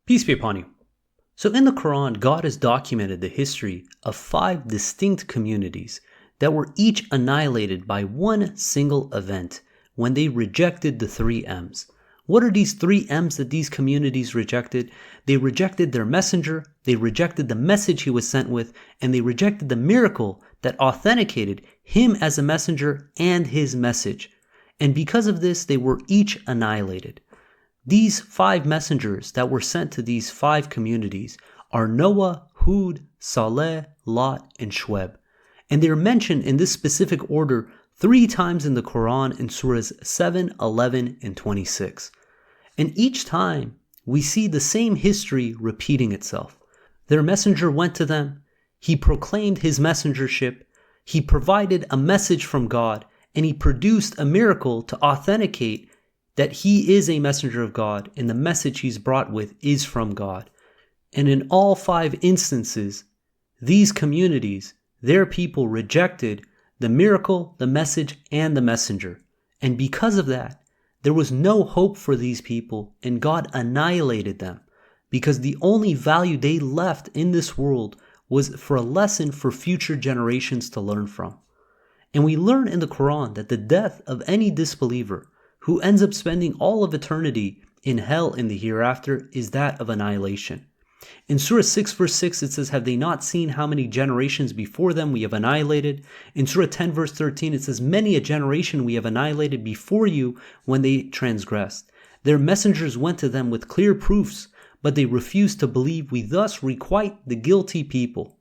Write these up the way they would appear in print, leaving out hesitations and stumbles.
Peace be upon you. So in the Quran, God has documented the history of 5 distinct communities that were each annihilated by one single event when they rejected the 3 M's. What are these 3 M's that these communities rejected? They rejected their messenger, they rejected the message he was sent with, and they rejected the miracle that authenticated him as a messenger and his message. And because of this, they were each annihilated. These 5 messengers that were sent to these 5 communities are Noah, Hud, Salih, Lot, and Shuaib. And they are mentioned in this specific order 3 times in the Quran in surahs 7, 11, and 26. And each time we see the same history repeating itself. Their messenger went to them, he proclaimed his messengership, he provided a message from God, and he produced a miracle to authenticate that he is a messenger of God and the message he's brought with is from God. And in all 5 instances, these communities, their people rejected the miracle, the message, and the messenger. And because of that, there was no hope for these people and God annihilated them because the only value they left in this world was for a lesson for future generations to learn from. And we learn in the Quran that the death of any disbeliever who ends up spending all of eternity in hell in the hereafter is that of annihilation. In Surah 6 verse 6 it says, "Have they not seen how many generations before them we have annihilated?" In Surah 10 verse 13 it says, "Many a generation we have annihilated before you when they transgressed. Their messengers went to them with clear proofs, but they refused to believe. We thus requite the guilty people."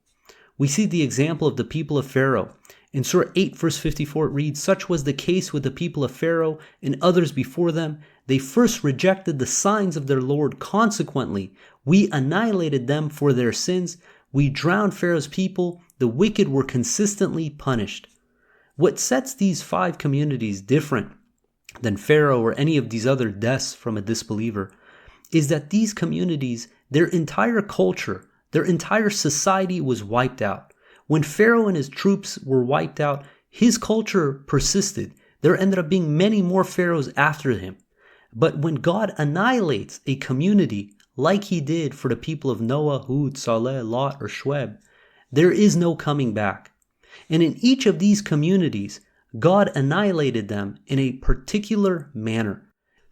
We see the example of the people of Pharaoh. In Surah 8 verse 54 it reads, "Such was the case with the people of Pharaoh and others before them. They first rejected the signs of their Lord. Consequently, we annihilated them for their sins. We drowned Pharaoh's people. The wicked were consistently punished." What sets these 5 communities different than Pharaoh or any of these other deaths from a disbeliever is that these communities, their entire culture, their entire society was wiped out. When Pharaoh and his troops were wiped out, his culture persisted. There ended up being many more pharaohs after him. But when God annihilates a community like he did for the people of Noah, Hud, Saleh, Lot, or Shuaib, there is no coming back. And in each of these communities, God annihilated them in a particular manner.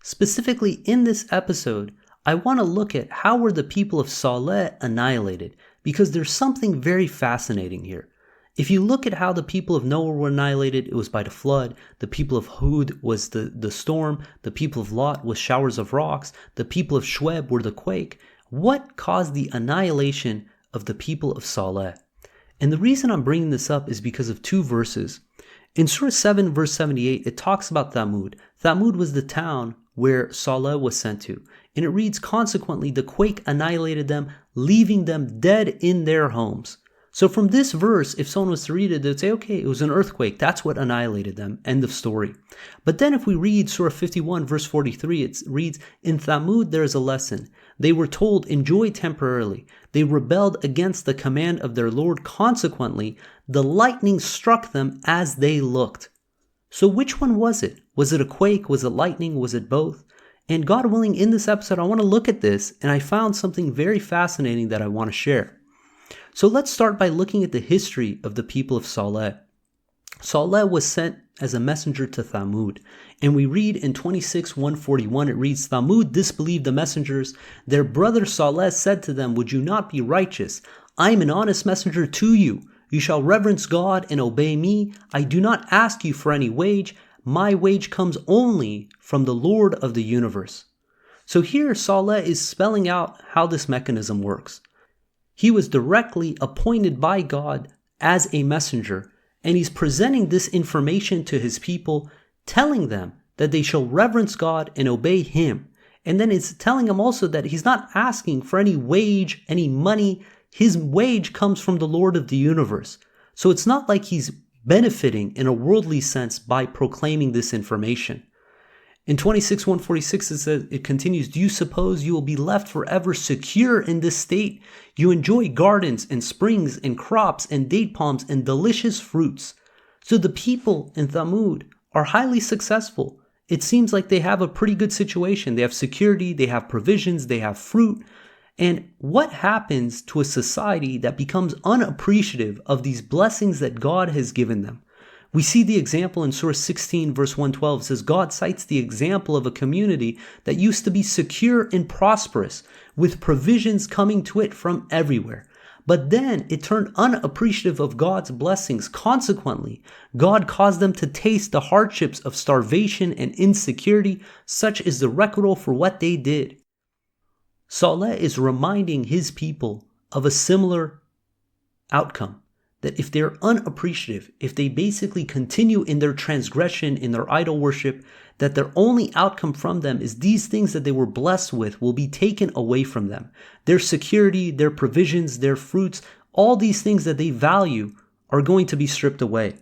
Specifically in this episode, I want to look at how were the people of Saleh annihilated, because there's something very fascinating here. If you look at how the people of Noah were annihilated, it was by the flood. The people of Hud was the storm. The people of Lot was showers of rocks. The people of Shuaib were the quake. What caused the annihilation of the people of Saleh? And the reason I'm bringing this up is because of 2 verses. In Surah 7 verse 78, it talks about Thamud. Thamud was the town where Saleh was sent to. And it reads, "Consequently, the quake annihilated them, leaving them dead in their homes." So from this verse, if someone was to read it, they'd say, okay, it was an earthquake. That's what annihilated them. End of story. But then if we read Surah 51 verse 43, it reads, "In Thamud there is a lesson. They were told, enjoy temporarily. They rebelled against the command of their Lord. Consequently, the lightning struck them as they looked." So which one was it? Was it a quake? Was it lightning? Was it both? And God willing, in this episode, I want to look at this, and I found something very fascinating that I want to share. So let's start by looking at the history of the people of Saleh. Saleh was sent as a messenger to Thamud, and we read in 26:141, it reads, "Thamud disbelieved the messengers. Their brother Saleh said to them, 'Would you not be righteous? I am an honest messenger to you. You shall reverence God and obey me. I do not ask you for any wage. My wage comes only from the Lord of the universe.'" So here Saleh is spelling out how this mechanism works. He was directly appointed by God as a messenger, and he's presenting this information to his people, telling them that they shall reverence God and obey him. And then it's telling them also that he's not asking for any wage, any money. His wage comes from the Lord of the universe. So it's not like he's benefiting in a worldly sense by proclaiming this information. In 26:146 it continues, "Do you suppose you will be left forever secure in this state? You enjoy gardens and springs and crops and date palms and delicious fruits." So the people in Thamud are highly successful. It seems like they have a pretty good situation. They have security, they have provisions, they have fruit. And what happens to a society that becomes unappreciative of these blessings that God has given them? We see the example in Surah 16 verse 112. It says, God cites the example of a community that used to be secure and prosperous, with provisions coming to it from everywhere. But then it turned unappreciative of God's blessings. Consequently, God caused them to taste the hardships of starvation and insecurity. Such is the requital for what they did. Salih is reminding his people of a similar outcome. That if they're unappreciative, if they basically continue in their transgression, in their idol worship, that their only outcome from them is these things that they were blessed with will be taken away from them. Their security, their provisions, their fruits, all these things that they value are going to be stripped away.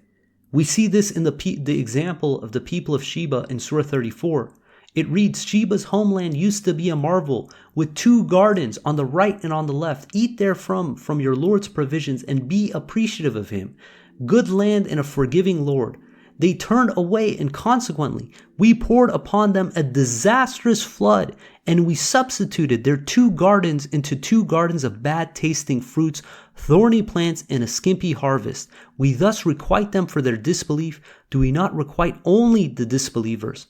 We see this in the example of the people of Sheba in Surah 34. It reads, Sheba's homeland used to be a marvel, with 2 gardens on the right and on the left. Eat therefrom from your Lord's provisions and be appreciative of him. Good land and a forgiving Lord. They turned away, and consequently, we poured upon them a disastrous flood, and we substituted their 2 gardens into 2 gardens of bad tasting fruits, thorny plants, and a skimpy harvest. We thus requite them for their disbelief. Do we not requite only the disbelievers?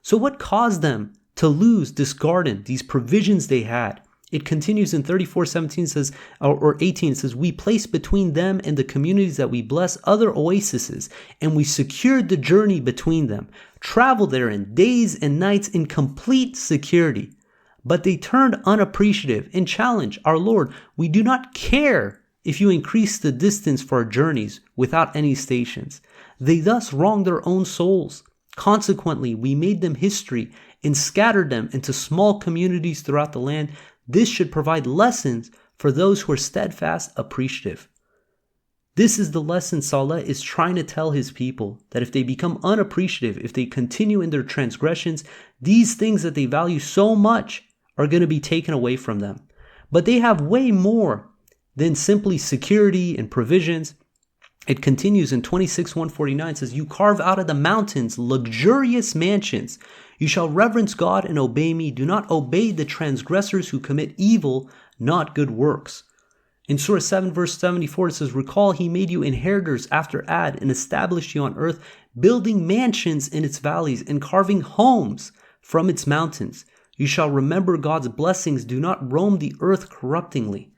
So what caused them to lose this garden, these provisions they had? It continues in 34:17 says, or 18, it says, we placed between them and the communities that we bless other oases, and we secured the journey between them, traveled therein days and nights in complete security. But they turned unappreciative and challenged our Lord, we do not care if you increase the distance for our journeys without any stations. They thus wronged their own souls. Consequently, we made them history and scattered them into small communities throughout the land. This should provide lessons for those who are steadfast, appreciative. This is the lesson Salih is trying to tell his people, that if they become unappreciative, if they continue in their transgressions, these things that they value so much are going to be taken away from them. But they have way more than simply security and provisions. It continues in 26:149, says, you carve out of the mountains luxurious mansions. You shall reverence God and obey me. Do not obey the transgressors who commit evil, not good works. In Surah 7 verse 74, it says, recall he made you inheritors after Ad and established you on earth, building mansions in its valleys and carving homes from its mountains. You shall remember God's blessings. Do not roam the earth corruptingly.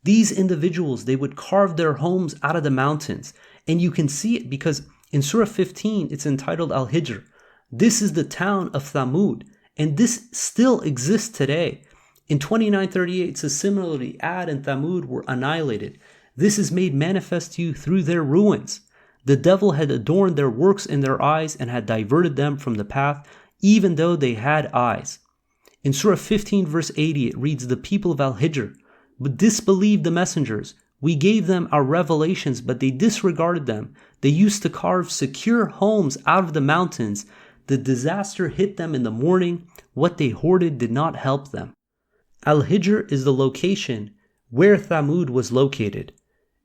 These individuals, they would carve their homes out of the mountains. And you can see it because in Surah 15, it's entitled Al-Hijr. This is the town of Thamud. And this still exists today. In 29:38, it says, similarly, Ad and Thamud were annihilated. This is made manifest to you through their ruins. The devil had adorned their works in their eyes and had diverted them from the path, even though they had eyes. In Surah 15 verse 80, it reads, the people of Al-Hijr but disbelieved the messengers. We gave them our revelations, but they disregarded them. They used to carve secure homes out of the mountains. The disaster hit them in the morning. What they hoarded did not help them. Al-Hijr is the location where Thamud was located.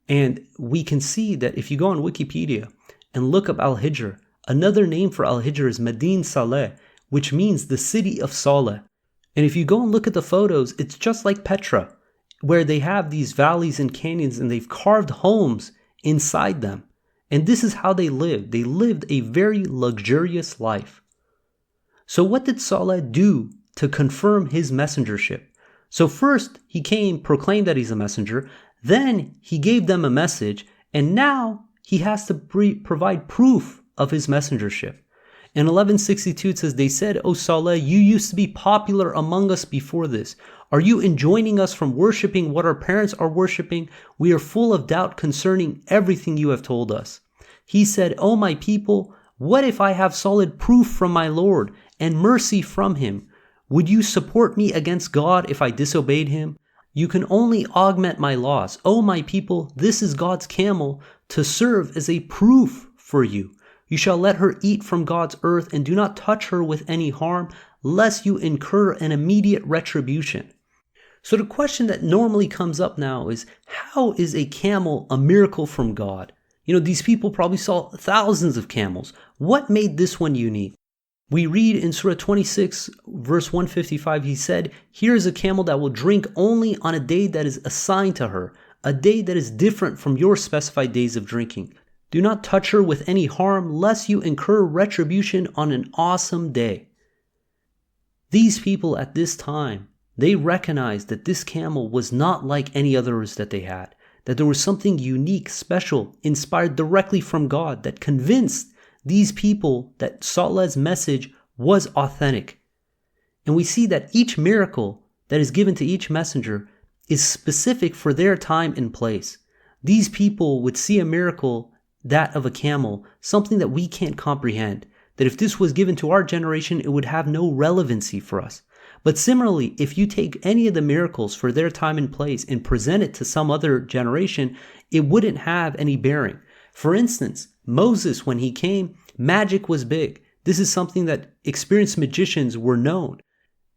And we can see that if you go on Wikipedia and look up Al-Hijr, another name for Al-Hijr is Madin Saleh, which means the city of Saleh. And if you go and look at the photos, it's just like Petra, where they have these valleys and canyons and they've carved homes inside them. And this is how they lived. They lived a very luxurious life. So what did Salih do to confirm his messengership? So first, he came, proclaimed that he's a messenger. Then he gave them a message. And now he has to provide proof of his messengership. In 1162, it says, they said, O Salih, you used to be popular among us before this. Are you enjoining us from worshiping what our parents are worshiping? We are full of doubt concerning everything you have told us. He said, O my people, what if I have solid proof from my Lord and mercy from him? Would you support me against God if I disobeyed him? You can only augment my loss. O my people, this is God's camel to serve as a proof for you. You shall let her eat from God's earth and do not touch her with any harm, lest you incur an immediate retribution. So the question that normally comes up now is, how is a camel a miracle from God? You know, these people probably saw thousands of camels. What made this one unique? We read in Surah 26, verse 155, he said, "Here is a camel that will drink only on a day that is assigned to her, a day that is different from your specified days of drinking. Do not touch her with any harm, lest you incur retribution on an awesome day." These people at this time, they recognized that this camel was not like any others that they had, that there was something unique, special, inspired directly from God that convinced these people that Salih's message was authentic. And we see that each miracle that is given to each messenger is specific for their time and place. These people would see a miracle, that of a camel, something that we can't comprehend, that if this was given to our generation, it would have no relevancy for us. But similarly, if you take any of the miracles for their time and place and present it to some other generation, it wouldn't have any bearing. For instance, Moses, when he came, magic was big. This is something that experienced magicians were known.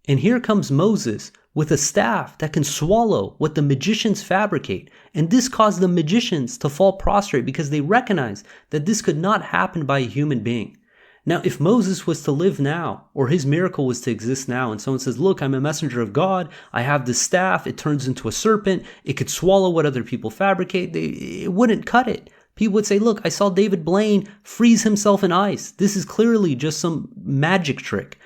And here comes Moses with a staff that can swallow what the magicians fabricate. And this caused the magicians to fall prostrate because they recognized that this could not happen by a human being. Now, if Moses was to live now, or his miracle was to exist now, and someone says, "Look, I'm a messenger of God, I have this staff, it turns into a serpent, it could swallow what other people fabricate," it wouldn't cut it. People would say, "Look, I saw David Blaine freeze himself in ice. This is clearly just some magic trick."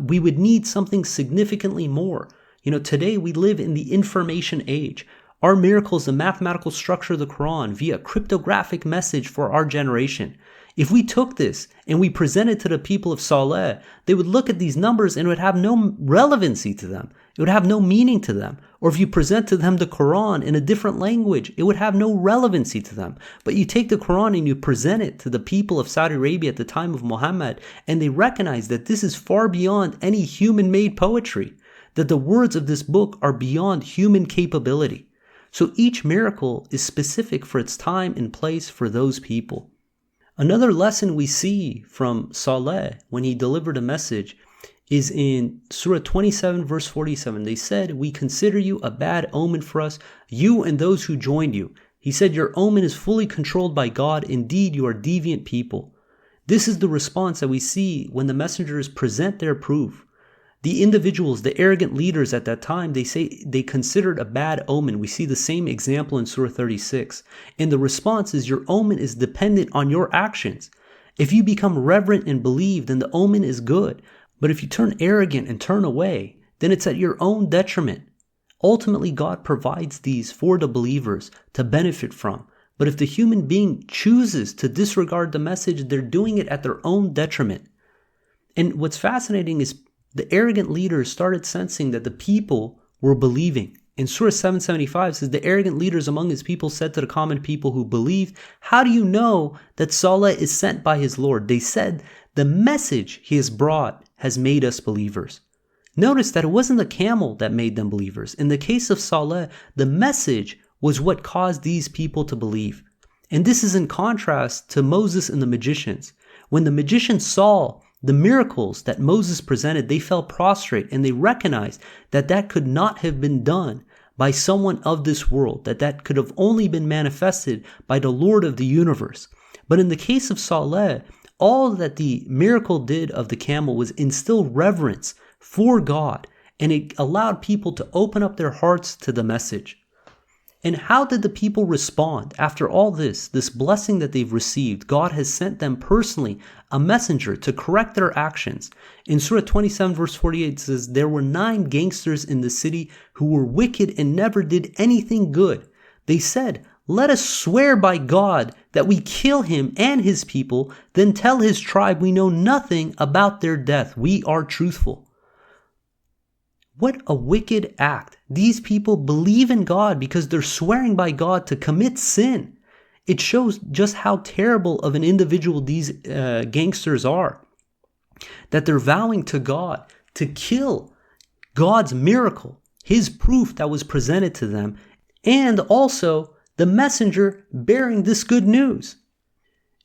We would need something significantly more. Today we live in the information age. Our miracle is the mathematical structure of the Quran via cryptographic message for our generation. If we took this and we presented to the people of Salih, they would look at these numbers and it would have no relevancy to them. It would have no meaning to them. Or if you present to them the Quran in a different language, it would have no relevancy to them. But you take the Quran and you present it to the people of Saudi Arabia at the time of Muhammad, and they recognize that this is far beyond any human-made poetry, that the words of this book are beyond human capability. So each miracle is specific for its time and place for those people. Another lesson we see from Salih when he delivered a message is in Surah 27 verse 47. They said, "We consider you a bad omen for us, you and those who joined you." He said, "Your omen is fully controlled by God. Indeed, you are deviant people." This is the response that we see when the messengers present their proof. The individuals, the arrogant leaders at that time, they say they considered a bad omen. We see the same example in Surah 36. And the response is, your omen is dependent on your actions. If you become reverent and believe, then the omen is good. But if you turn arrogant and turn away, then it's at your own detriment. Ultimately, God provides these for the believers to benefit from. But if the human being chooses to disregard the message, they're doing it at their own detriment. And what's fascinating is the arrogant leaders started sensing that the people were believing. In Surah 775 says, "The arrogant leaders among his people said to the common people who believed, 'How do you know that Salih is sent by his Lord?' They said, 'The message he has brought has made us believers.'" Notice that it wasn't the camel that made them believers. In the case of Salih, the message was what caused these people to believe. And this is in contrast to Moses and the magicians. When the magicians saw the miracles that Moses presented, they fell prostrate and they recognized that that could not have been done by someone of this world, that could have only been manifested by the Lord of the universe. But in the case of Salih, all that the miracle did of the camel was instill reverence for God, and it allowed people to open up their hearts to the message. And how did the people respond? After all this blessing that they've received, God has sent them personally a messenger to correct their actions. In Surah 27 verse 48 it says, "There were 9 gangsters in the city who were wicked and never did anything good. They said, 'Let us swear by God that we kill him and his people, then tell his tribe we know nothing about their death. We are truthful.'" What a wicked act. These people believe in God because they're swearing by God to commit sin. It shows just how terrible of an individual these gangsters are. That they're vowing to God to kill God's miracle, his proof that was presented to them, and also the messenger bearing this good news.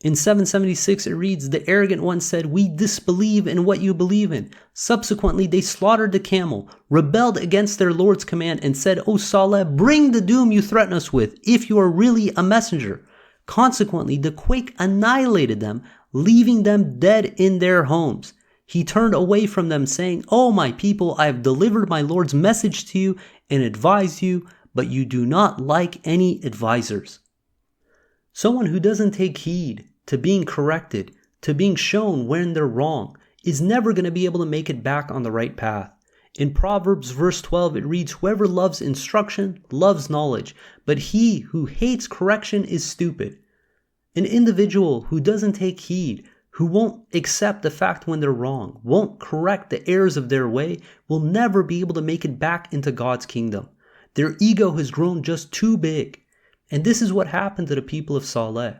In 776 it reads, "The arrogant one said, 'We disbelieve in what you believe in.' Subsequently they slaughtered the camel, rebelled against their Lord's command, and said, 'O Salih, bring the doom you threaten us with, if you are really a messenger.' Consequently the quake annihilated them, leaving them dead in their homes. He turned away from them, saying, "O my people, I have delivered my Lord's message to you and advised you, but you do not like any advisors." Someone who doesn't take heed to being corrected, to being shown when they're wrong, is never going to be able to make it back on the right path. In Proverbs verse 12, it reads, "Whoever loves instruction loves knowledge, but he who hates correction is stupid." An individual who doesn't take heed, who won't accept the fact when they're wrong, won't correct the errors of their way, will never be able to make it back into God's kingdom. Their ego has grown just too big. And this is what happened to the people of Salih.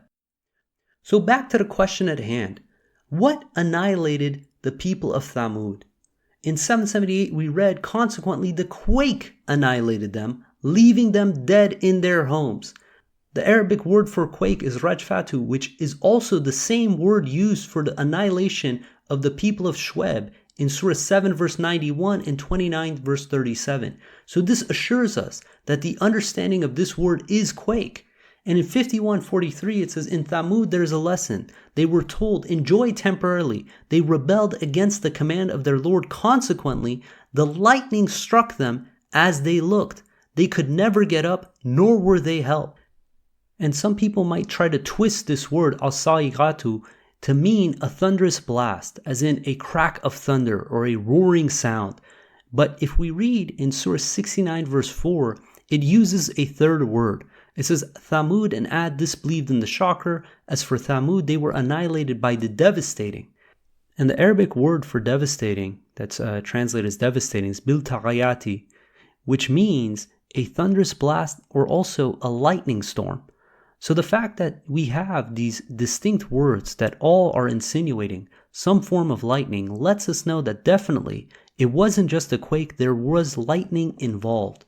So back to the question at hand. What annihilated the people of Thamud? In 778 we read, "Consequently the quake annihilated them, leaving them dead in their homes." The Arabic word for quake is rajfatu, which is also the same word used for the annihilation of the people of Shuaib in Surah 7 verse 91 and 29 verse 37. So this assures us that the understanding of this word is quake. And in 51:43 it says, "In Thamud there is a lesson. They were told, enjoy temporarily. They rebelled against the command of their Lord. Consequently, the lightning struck them as they looked. They could never get up, nor were they helped." And some people might try to twist this word as-sa'iqatu to mean a thunderous blast, as in a crack of thunder or a roaring sound. But if we read in Surah 69 verse 4, it uses a third word. It says, "Thamud and Ad disbelieved in the shocker. As for Thamud, they were annihilated by the devastating." And the Arabic word for devastating, that's translated as devastating, is bil-taghayati, which means a thunderous blast or also a lightning storm. So the fact that we have these distinct words that all are insinuating some form of lightning lets us know that definitely it wasn't just a quake, there was lightning involved.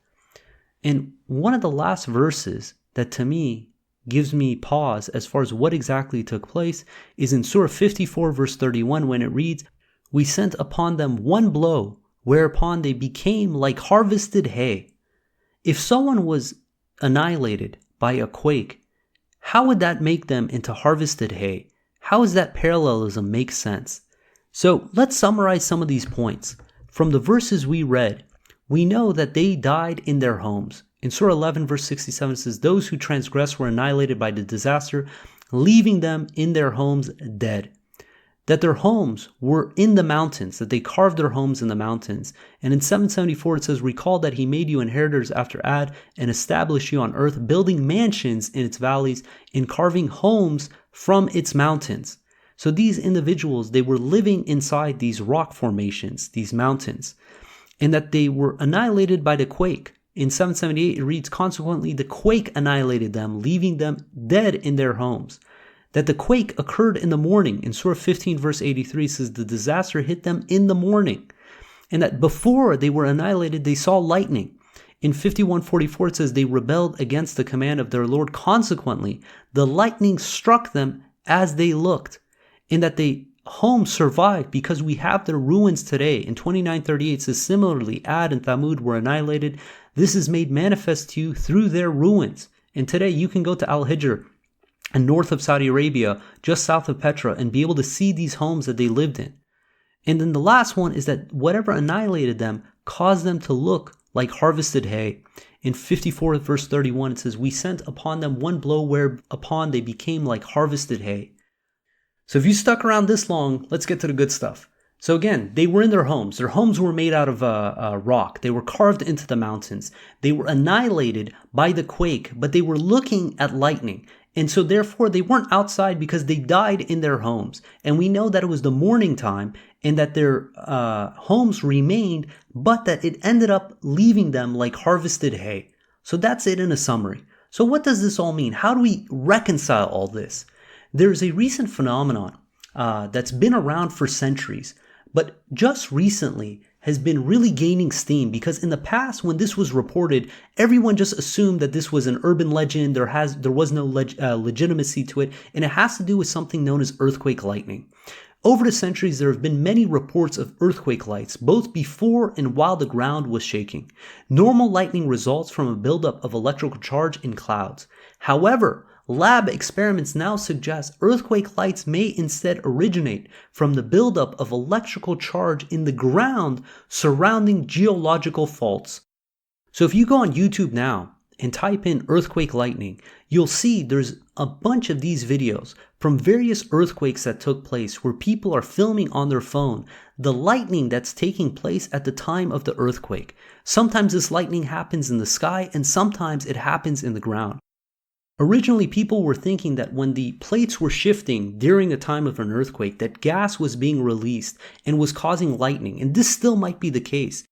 And one of the last verses that to me gives me pause as far as what exactly took place is in Surah 54 verse 31 when it reads, "We sent upon them one blow, whereupon they became like harvested hay." If someone was annihilated by a quake, how would that make them into harvested hay? How does that parallelism make sense? So let's summarize some of these points. From the verses we read, we know that they died in their homes. In Surah 11 verse 67 it says, "Those who transgress were annihilated by the disaster, leaving them in their homes dead." That their homes were in the mountains, that they carved their homes in the mountains. And in 774 it says, "Recall that he made you inheritors after Ad and established you on earth, building mansions in its valleys and carving homes from its mountains." So these individuals, they were living inside these rock formations, these mountains, and that they were annihilated by the quake. In 778 it reads, "Consequently the quake annihilated them, leaving them dead in their homes." That the quake occurred in the morning. In Surah 15 verse 83 says the disaster hit them in the morning. And that before they were annihilated, they saw lightning. In 51:44 it says they rebelled against the command of their Lord. Consequently, the lightning struck them as they looked. And that the homes survived because we have their ruins today. In 29:38 it says, "Similarly, Ad and Thamud were annihilated. This is made manifest to you through their ruins." And today you can go to Al-Hijr, and north of Saudi Arabia, just south of Petra, and be able to see these homes that they lived in. And then the last one is that whatever annihilated them caused them to look like harvested hay. In 54 verse 31 it says, "We sent upon them one blow whereupon they became like harvested hay." So if you stuck around this long, let's get to the good stuff. So again, they were in their homes. Their homes were made out of rock. They were carved into the mountains. They were annihilated by the quake, but they were looking at lightning. And so therefore they weren't outside because they died in their homes. And we know that it was the morning time and that their homes remained, but that it ended up leaving them like harvested hay. So that's it in a summary. So what does this all mean? How do we reconcile all this? There's a recent phenomenon that's been around for centuries, but just recently has been really gaining steam, because in the past when this was reported, everyone just assumed that this was an urban legend. There was no legitimacy to it, and it has to do with something known as earthquake lightning. Over the centuries, there have been many reports of earthquake lights, both before and while the ground was shaking. Normal lightning results from a buildup of electrical charge in clouds. However, Lab experiments now suggest earthquake lights may instead originate from the buildup of electrical charge in the ground surrounding geological faults. So if you go on YouTube now and type in earthquake lightning, you'll see there's a bunch of these videos from various earthquakes that took place where people are filming on their phone the lightning that's taking place at the time of the earthquake. Sometimes this lightning happens in the sky and sometimes it happens in the ground. Originally, people were thinking that when the plates were shifting during the time of an earthquake, that gas was being released and was causing lightning, and this still might be the case.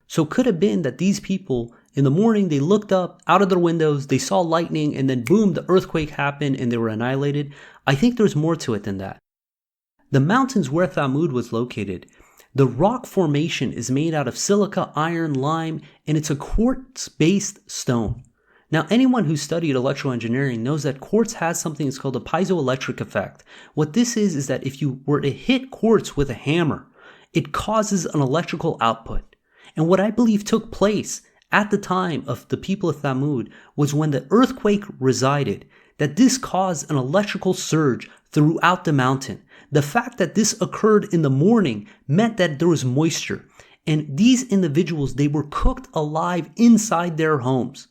So it could have been that these people, in the morning, they looked up out of their windows, they saw lightning, and then boom, the earthquake happened and they were annihilated. I think there's more to it than that. The mountains where Thamud was located, the rock formation is made out of silica, iron, lime, and it's a quartz-based stone. Now, anyone who studied electrical engineering knows that quartz has something that's called a piezoelectric effect. What this is that if you were to hit quartz with a hammer, it causes an electrical output. And what I believe took place at the time of the people of Thamud was when the earthquake resided, that this caused an electrical surge throughout the mountain. The fact that this occurred in the morning meant that there was moisture. And these individuals, they were cooked alive inside their homes.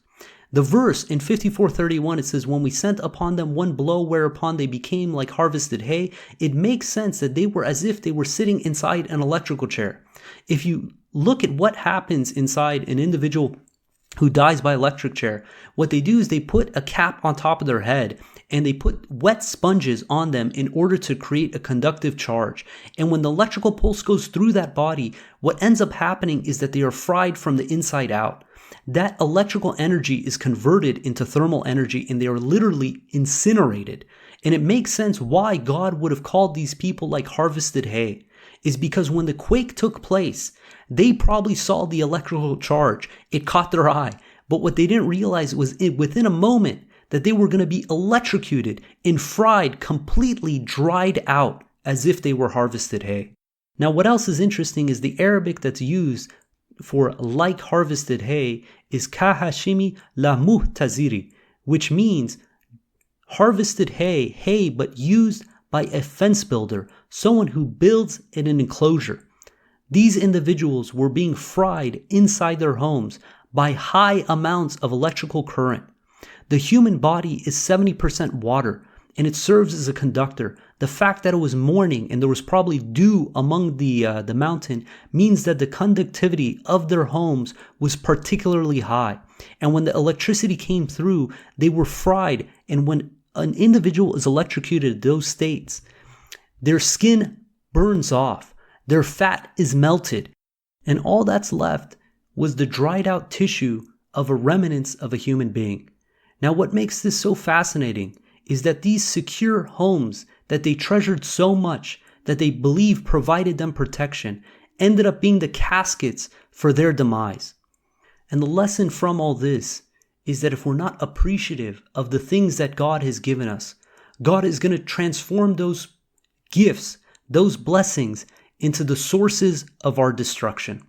The verse in 54:31, it says, when we sent upon them one blow whereupon they became like harvested hay, it makes sense that they were as if they were sitting inside an electrical chair. If you look at what happens inside an individual who dies by electric chair, what they do is they put a cap on top of their head and they put wet sponges on them in order to create a conductive charge. And when the electrical pulse goes through that body, what ends up happening is that they are fried from the inside out. That electrical energy is converted into thermal energy and they are literally incinerated. And it makes sense why God would have called these people like harvested hay, is because when the quake took place, they probably saw the electrical charge. It caught their eye. But what they didn't realize was within a moment that they were going to be electrocuted and fried, completely dried out as if they were harvested hay. Now, what else is interesting is the Arabic that's used for like harvested hay is kahashimi la muhtaziri, which means harvested hay but used by a fence builder, someone who builds in an enclosure. These individuals were being fried inside their homes by high amounts of electrical current. The human body is 70% water, and it serves as a conductor. The fact that it was morning and there was probably dew among the mountain means that the conductivity of their homes was particularly high. And when the electricity came through, they were fried. And when an individual is electrocuted in those states, their skin burns off, their fat is melted, and all that's left was the dried out tissue of a remnants of a human being. Now, what makes this so fascinating is that these secure homes that they treasured so much, that they believe provided them protection, ended up being the caskets for their demise. And the lesson from all this is that if we're not appreciative of the things that God has given us, God is going to transform those gifts, those blessings, into the sources of our destruction.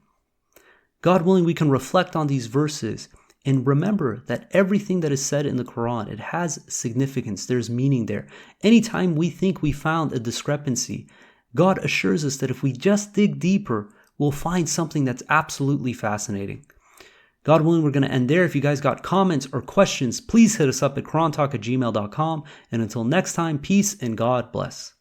God willing, we can reflect on these verses and remember that everything that is said in the Quran, it has significance. There's meaning there. Anytime we think we found a discrepancy, God assures us that if we just dig deeper, we'll find something that's absolutely fascinating. God willing, we're going to end there. If you guys got comments or questions, please hit us up at qurantalk@gmail.com. And until next time, peace and God bless.